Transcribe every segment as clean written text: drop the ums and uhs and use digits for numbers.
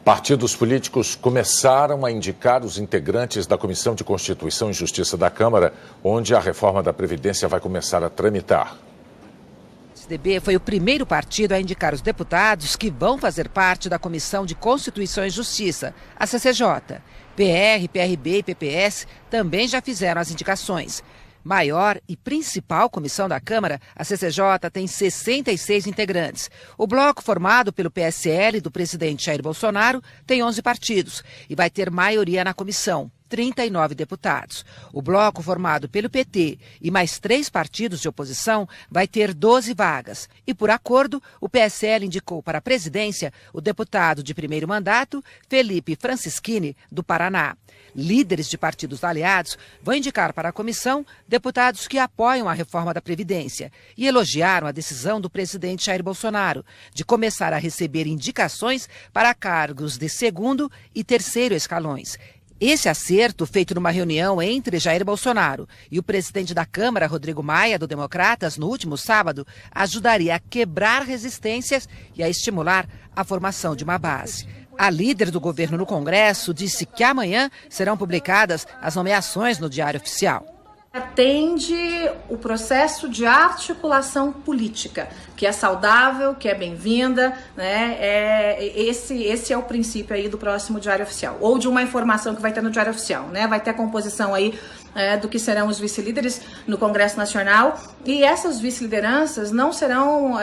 Partidos políticos começaram a indicar os integrantes da Comissão de Constituição e Justiça da Câmara, onde a reforma da Previdência vai começar a tramitar. O PSDB foi o primeiro partido a indicar os deputados que vão fazer parte da Comissão de Constituição e Justiça, a CCJ. PR, PRB e PPS também já fizeram as indicações. Maior e principal comissão da Câmara, a CCJ tem 66 integrantes. O bloco formado pelo PSL do presidente Jair Bolsonaro tem 11 partidos e vai ter maioria na comissão, 39 deputados. O bloco formado pelo PT e mais 3 partidos de oposição vai ter 12 vagas. E, por acordo, o PSL indicou para a presidência o deputado de primeiro mandato, Felipe Francischini, do Paraná. Líderes de partidos aliados vão indicar para a comissão deputados que apoiam a reforma da Previdência e elogiaram a decisão do presidente Jair Bolsonaro de começar a receber indicações para cargos de segundo e terceiro escalões. Esse acerto, feito numa reunião entre Jair Bolsonaro e o presidente da Câmara, Rodrigo Maia, do Democratas, no último sábado, ajudaria a quebrar resistências e a estimular a formação de uma base. A líder do governo no Congresso disse que amanhã serão publicadas as nomeações no Diário Oficial. Atende o processo de articulação política, que é saudável, que é bem-vinda, né? Esse é o princípio aí do próximo Diário Oficial, ou de uma informação que vai ter no Diário Oficial, né? Vai ter a composição aí do que serão os vice-líderes no Congresso Nacional, e essas vice-lideranças não serão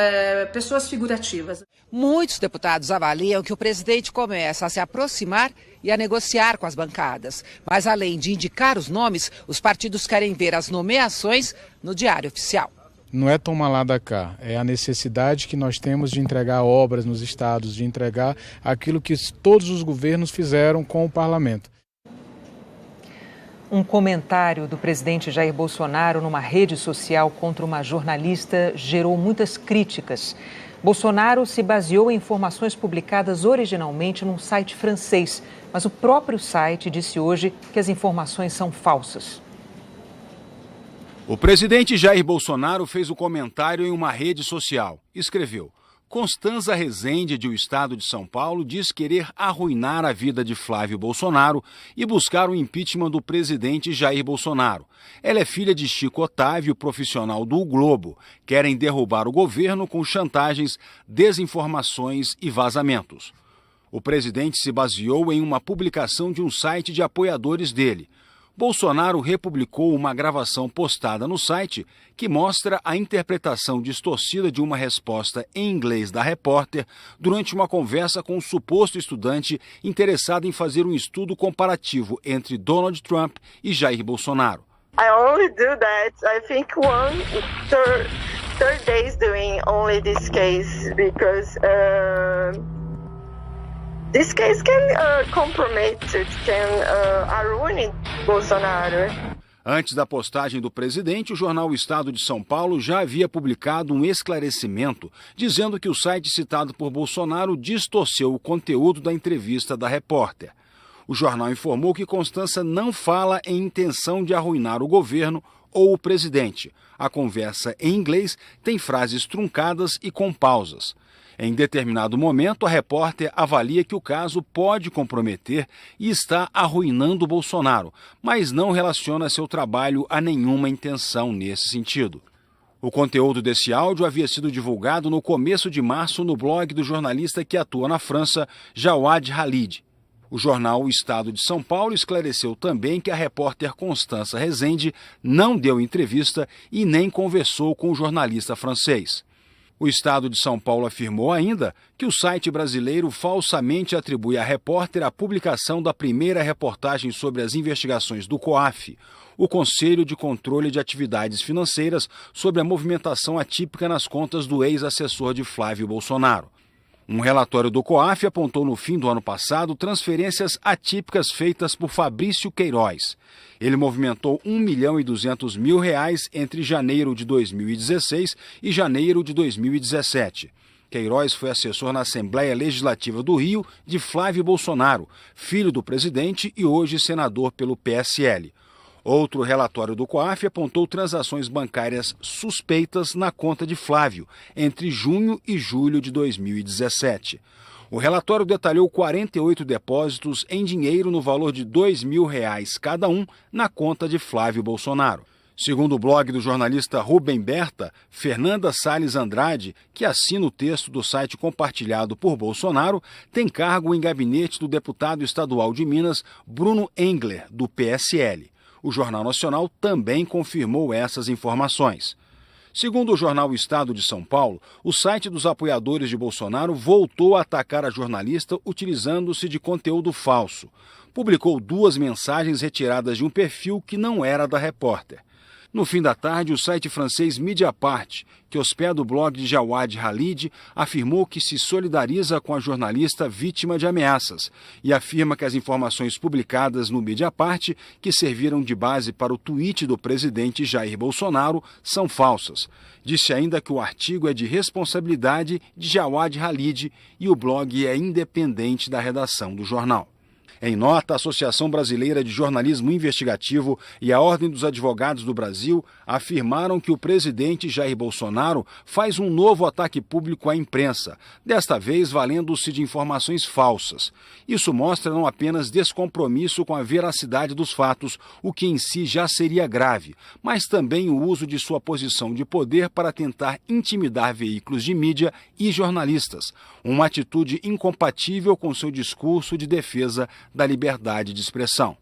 pessoas figurativas. Muitos deputados avaliam que o presidente começa a se aproximar e a negociar com as bancadas. Mas, além de indicar os nomes, os partidos querem ver as nomeações no Diário Oficial. Não é tomar lá da cá, é a necessidade que nós temos de entregar obras nos estados, de entregar aquilo que todos os governos fizeram com o parlamento. Um comentário do presidente Jair Bolsonaro numa rede social contra uma jornalista gerou muitas críticas. Bolsonaro se baseou em informações publicadas originalmente num site francês, mas o próprio site disse hoje que as informações são falsas. O presidente Jair Bolsonaro fez o comentário em uma rede social. Escreveu: Constanza Rezende, do estado de São Paulo, diz querer arruinar a vida de Flávio Bolsonaro e buscar o impeachment do presidente Jair Bolsonaro. Ela é filha de Chico Otávio, profissional do Globo. Querem derrubar o governo com chantagens, desinformações e vazamentos. O presidente se baseou em uma publicação de um site de apoiadores dele. Bolsonaro republicou uma gravação postada no site que mostra a interpretação distorcida de uma resposta em inglês da repórter durante uma conversa com um suposto estudante interessado em fazer um estudo comparativo entre Donald Trump e Jair Bolsonaro. I only do that, I think third days doing only this case because this case can compromise, ruin Bolsonaro. Antes da postagem do presidente, o jornal Estado de São Paulo já havia publicado um esclarecimento dizendo que o site citado por Bolsonaro distorceu o conteúdo da entrevista da repórter. O jornal informou que Constança não fala em intenção de arruinar o governo ou o presidente. A conversa em inglês tem frases truncadas e com pausas. Em determinado momento, a repórter avalia que o caso pode comprometer e está arruinando Bolsonaro, mas não relaciona seu trabalho a nenhuma intenção nesse sentido. O conteúdo desse áudio havia sido divulgado no começo de março no blog do jornalista que atua na França, Jawad Khalid. O jornal O Estado de São Paulo esclareceu também que a repórter Constanza Rezende não deu entrevista e nem conversou com o jornalista francês. O Estado de São Paulo afirmou ainda que o site brasileiro falsamente atribui à repórter a publicação da primeira reportagem sobre as investigações do COAF, o Conselho de Controle de Atividades Financeiras, sobre a movimentação atípica nas contas do ex-assessor de Flávio Bolsonaro. Um relatório do COAF apontou no fim do ano passado transferências atípicas feitas por Fabrício Queiroz. Ele movimentou R$ 1.200.000 entre janeiro de 2016 e janeiro de 2017. Queiroz foi assessor na Assembleia Legislativa do Rio de Flávio Bolsonaro, filho do presidente e hoje senador pelo PSL. Outro relatório do COAF apontou transações bancárias suspeitas na conta de Flávio entre junho e julho de 2017. O relatório detalhou 48 depósitos em dinheiro no valor de R$ 2.000 cada um na conta de Flávio Bolsonaro. Segundo o blog do jornalista Rubem Berta, Fernanda Salles Andrade, que assina o texto do site compartilhado por Bolsonaro, tem cargo em gabinete do deputado estadual de Minas, Bruno Engler, do PSL. O Jornal Nacional também confirmou essas informações. Segundo o jornal Estado de São Paulo, o site dos apoiadores de Bolsonaro voltou a atacar a jornalista utilizando-se de conteúdo falso. Publicou 2 mensagens retiradas de um perfil que não era da repórter. No fim da tarde, o site francês Mediapart, que hospeda o blog de Jawad Khalid, afirmou que se solidariza com a jornalista vítima de ameaças e afirma que as informações publicadas no Mediapart, que serviram de base para o tweet do presidente Jair Bolsonaro, são falsas. Disse ainda que o artigo é de responsabilidade de Jawad Khalid e o blog é independente da redação do jornal. Em nota, a Associação Brasileira de Jornalismo Investigativo e a Ordem dos Advogados do Brasil afirmaram que o presidente Jair Bolsonaro faz um novo ataque público à imprensa, desta vez valendo-se de informações falsas. Isso mostra não apenas descompromisso com a veracidade dos fatos, o que em si já seria grave, mas também o uso de sua posição de poder para tentar intimidar veículos de mídia e jornalistas, uma atitude incompatível com seu discurso de defesa da liberdade de expressão.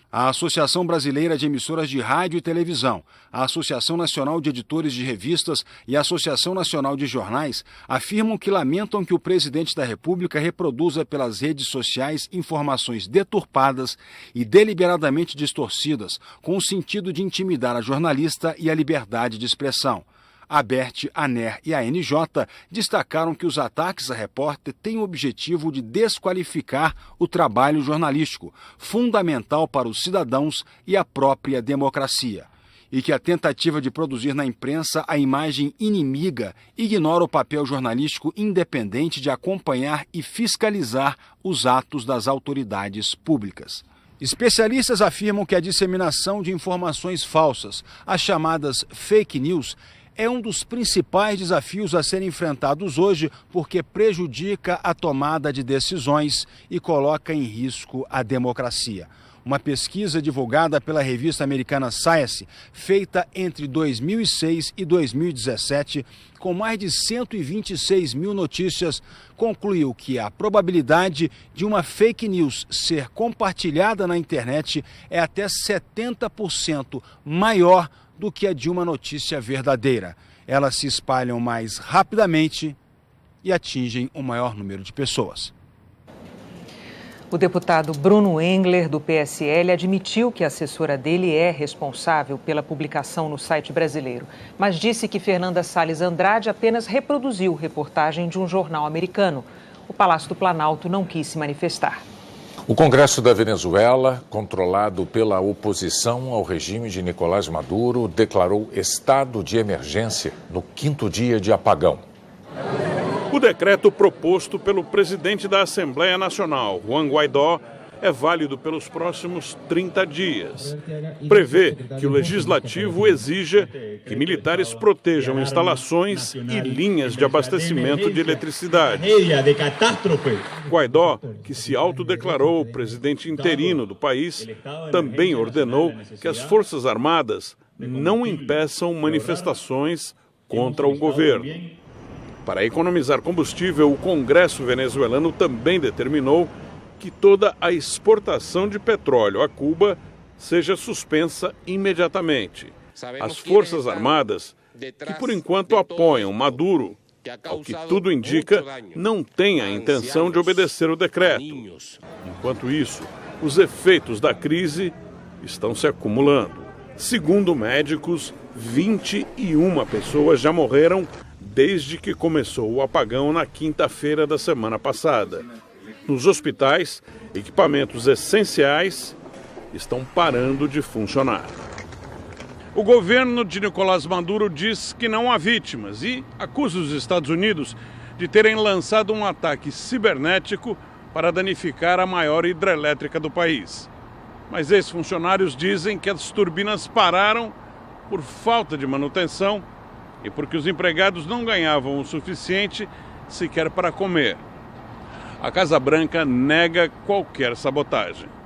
A Associação Brasileira de Emissoras de Rádio e Televisão, a Associação Nacional de Editores de Revistas e a Associação Nacional de Jornais afirmam que lamentam que o presidente da República reproduza pelas redes sociais informações deturpadas e deliberadamente distorcidas, com o sentido de intimidar a jornalista e a liberdade de expressão. A ABERT, a ANER e a NJ destacaram que os ataques à repórter têm o objetivo de desqualificar o trabalho jornalístico, fundamental para os cidadãos e a própria democracia, e que a tentativa de produzir na imprensa a imagem inimiga ignora o papel jornalístico independente de acompanhar e fiscalizar os atos das autoridades públicas. Especialistas afirmam que a disseminação de informações falsas, as chamadas fake news, é um dos principais desafios a serem enfrentados hoje porque prejudica a tomada de decisões e coloca em risco a democracia. Uma pesquisa divulgada pela revista americana Science, feita entre 2006 e 2017, com mais de 126 mil notícias, concluiu que a probabilidade de uma fake news ser compartilhada na internet é até 70% maior do que a de uma notícia verdadeira. Elas se espalham mais rapidamente e atingem um maior número de pessoas. O deputado Bruno Engler, do PSL, admitiu que a assessora dele é responsável pela publicação no site brasileiro, mas disse que Fernanda Salles Andrade apenas reproduziu reportagem de um jornal americano. O Palácio do Planalto não quis se manifestar. O Congresso da Venezuela, controlado pela oposição ao regime de Nicolás Maduro, declarou estado de emergência no 5º dia de apagão. O decreto proposto pelo presidente da Assembleia Nacional, Juan Guaidó, é válido pelos próximos 30 dias. Prevê que o Legislativo exija que militares protejam instalações e linhas de abastecimento de eletricidade. Guaidó, que se autodeclarou presidente interino do país, também ordenou que as Forças Armadas não impeçam manifestações contra o governo. Para economizar combustível, o Congresso venezuelano também determinou que toda a exportação de petróleo a Cuba seja suspensa imediatamente. As Forças Armadas, que por enquanto apoiam Maduro, ao que tudo indica, não têm a intenção de obedecer o decreto. Enquanto isso, os efeitos da crise estão se acumulando. Segundo médicos, 21 pessoas já morreram desde que começou o apagão na quinta-feira da semana passada. Nos hospitais, equipamentos essenciais estão parando de funcionar. O governo de Nicolás Maduro diz que não há vítimas e acusa os Estados Unidos de terem lançado um ataque cibernético para danificar a maior hidrelétrica do país. Mas ex-funcionários dizem que as turbinas pararam por falta de manutenção e porque os empregados não ganhavam o suficiente sequer para comer. A Casa Branca nega qualquer sabotagem.